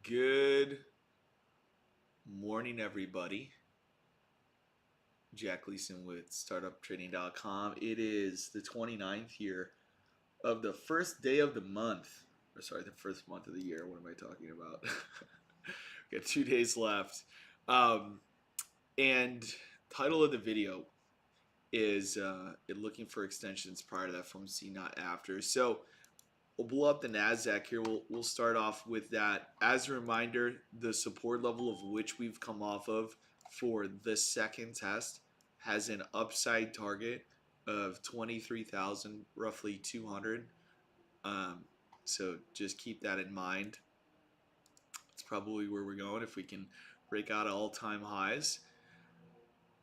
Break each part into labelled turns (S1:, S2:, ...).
S1: Good morning, everybody. Jack Leeson with StartupTrading.com. It is the 29th here of the first day of the month. Or sorry, the first month of the year. What am I talking about? Got 2 days left. Um, and title of the video is looking for extensions prior to that FOMC, not after. So we'll blow up the NASDAQ here. We'll start off with that. As a reminder, the support level of which we've come off of for the second test has an upside target of 23,000, roughly 200. Um, so just keep that in mind. It's probably where we're going if we can break out all-time highs.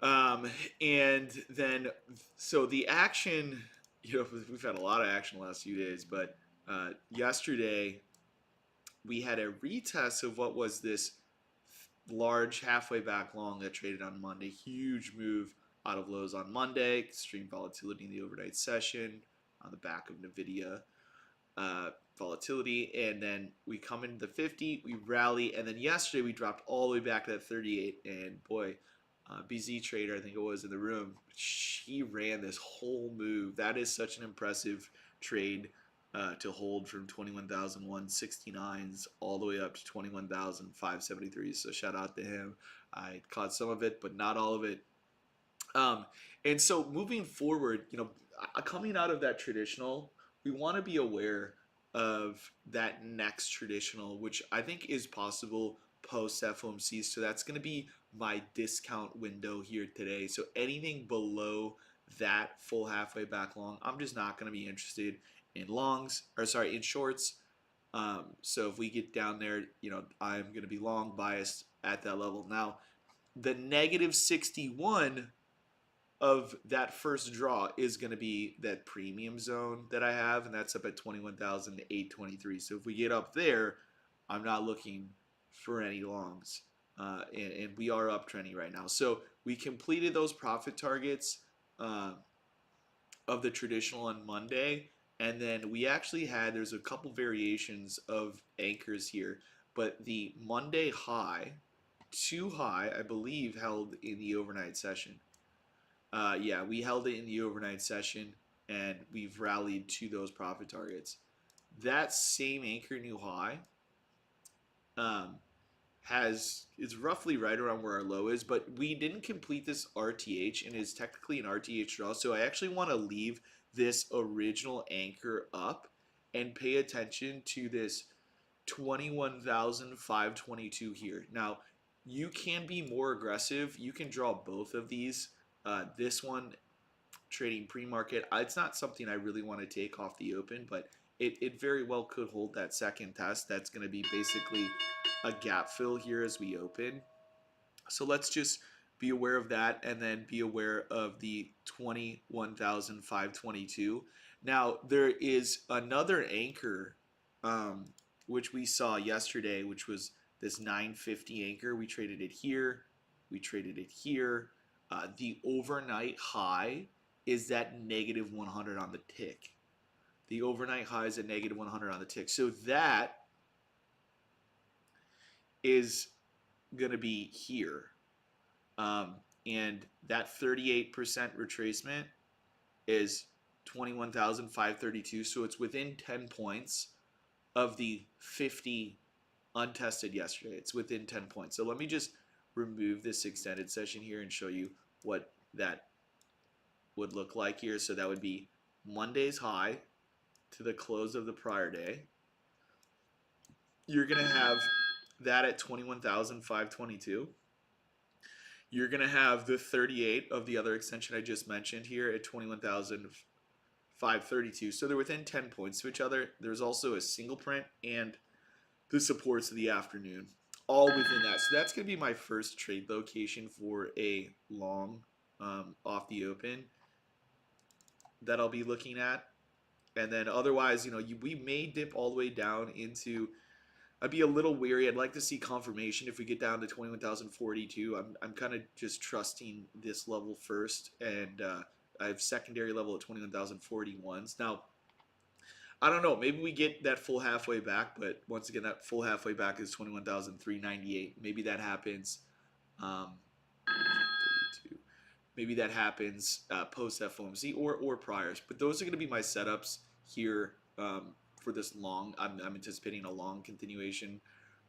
S1: And then, so the action, we've had a lot of action the last few days, but yesterday we had a retest of what was this large halfway back long that traded on Monday. Huge move out of lows on Monday, extreme volatility in the overnight session on the back of NVIDIA volatility. And then we come into the 50, we rally, and then yesterday we dropped all the way back to that 38. And boy, BZ Trader, I think it was in the room, she ran this whole move. That is such an impressive trade to hold from 21,169s all the way up to 21,573. So shout out to him. I caught some of it, but not all of it. And so moving forward, coming out of that traditional, we want to be aware of that next traditional, which I think is possible post FOMC. So that's going to be my discount window here today. So anything below that full halfway back long, I'm just not going to be interested in in shorts. So if we get down there, I'm going to be long biased at that level. Now, the negative 61 of that first draw is going to be that premium zone that I have, and that's up at 21,823. So if we get up there, I'm not looking for any longs, and we are uptrending right now. So we completed those profit targets of the traditional on Monday, and then we actually there's a couple variations of anchors here, but the Monday high, too high, I believe, held in the overnight session. Yeah, we held it in the overnight session, and we've rallied to those profit targets. That same anchor new high is roughly right around where our low is, but we didn't complete this RTH, and it's technically an RTH draw. So I actually want to leave this original anchor up and pay attention to this 21,522 here. Now, you can be more aggressive. You can draw both of these. This one, trading pre-market, it's not something I really want to take off the open, but it very well could hold that second test. That's going to be basically a gap fill here as we open. So let's just be aware of that, and then be aware of the 21,522. Now, there is another anchor, which we saw yesterday, which was this 950 anchor. We traded it here. We traded it here. The overnight high is that negative 100 on the tick. The overnight high is at negative 100 on the tick. So that is going to be here. And that 38% retracement is 21,532. So it's within 10 points of the 50 untested yesterday. It's within 10 points. So let me just remove this extended session here and show you what that would look like here. So that would be Monday's high to the close of the prior day. You're going to have that at 21,522. You're going to have the 38 of the other extension I just mentioned here at 21,532. So they're within 10 points to each other. There's also a single print and the supports of the afternoon, all within that. So that's going to be my first trade location for a long off the open that I'll be looking at. And then otherwise, we may dip all the way down into, I'd be a little weary. I'd like to see confirmation if we get down to 21,042. I'm kind of just trusting this level first, and I have secondary level at 21,041s. Now, I don't know. Maybe we get that full halfway back, but once again, that full halfway back is 21,398. Maybe that happens. Um, 32. Maybe that happens post FOMC or priors. But those are going to be my setups here for this long. I'm anticipating a long continuation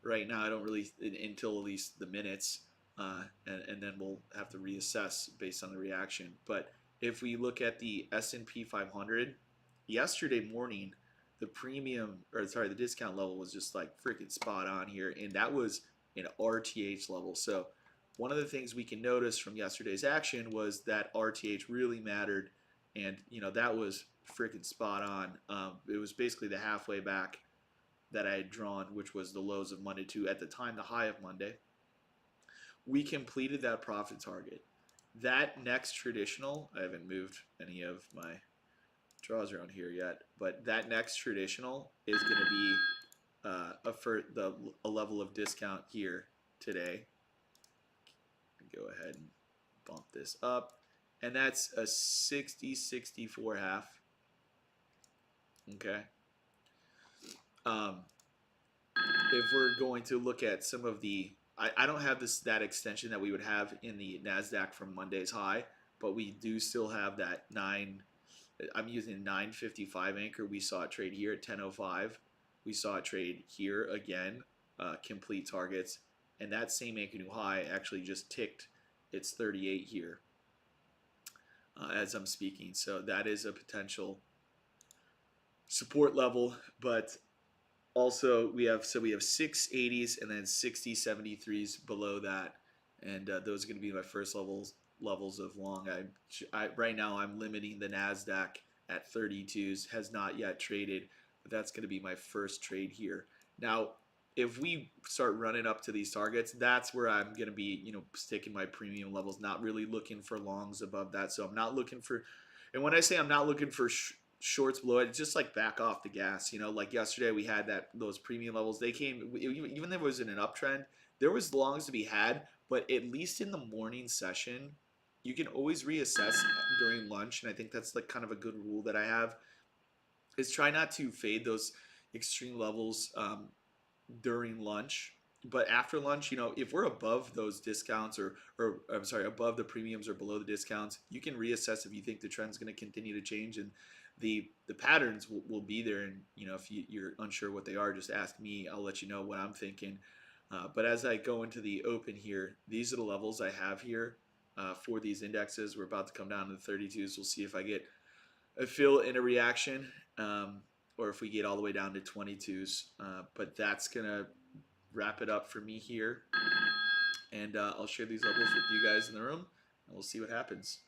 S1: right now. I don't really until at least the minutes, and then we'll have to reassess based on the reaction. But if we look at the S&P 500, yesterday morning, the discount level was just like freaking spot on here, and that was an RTH level. So one of the things we can notice from yesterday's action was that RTH really mattered, and that was freaking spot on. It was basically the halfway back that I had drawn, which was the lows of Monday to, at the time, the high of Monday. We completed that profit target. That next traditional, I haven't moved any of my draws around here yet, but that next traditional is going to be a level of discount here today. Go ahead and bump this up, and that's a 60-64 half. Okay. If we're going to look at some of the, I don't have that extension that we would have in the NASDAQ from Monday's high, but we do still have that I'm using a 955 anchor. We saw it trade here at 10:05. We saw it trade here again, complete targets, and that same anchor new high actually just ticked its 38 here as I'm speaking. So that is a potential support level, but also we have 680s and then 60-73s below that, and those are going to be my first levels of long. Right now I'm limiting the NASDAQ at 32s, has not yet traded, but that's going to be my first trade here. Now, if we start running up to these targets, that's where I'm going to be, sticking my premium levels, not really looking for longs above that. So I'm not looking for, and when I say I'm not looking for shorts below it, just like back off the gas. Like yesterday we had those premium levels. They came, even though it was in an uptrend, there was longs to be had, but at least in the morning session, you can always reassess during lunch, and I think that's like kind of a good rule that I have, is try not to fade those extreme levels during lunch. But after lunch, if we're above those discounts or I'm sorry, above the premiums or below the discounts, you can reassess if you think the trend's going to continue to change, and the patterns will be there. And if you're unsure what they are, just ask me. I'll let you know what I'm thinking. But as I go into the open here, these are the levels I have here for these indexes. We're about to come down to the 32s. We'll see if I get a fill in a reaction, or if we get all the way down to 22s. But that's going to wrap it up for me here. And I'll share these levels with you guys in the room, and we'll see what happens.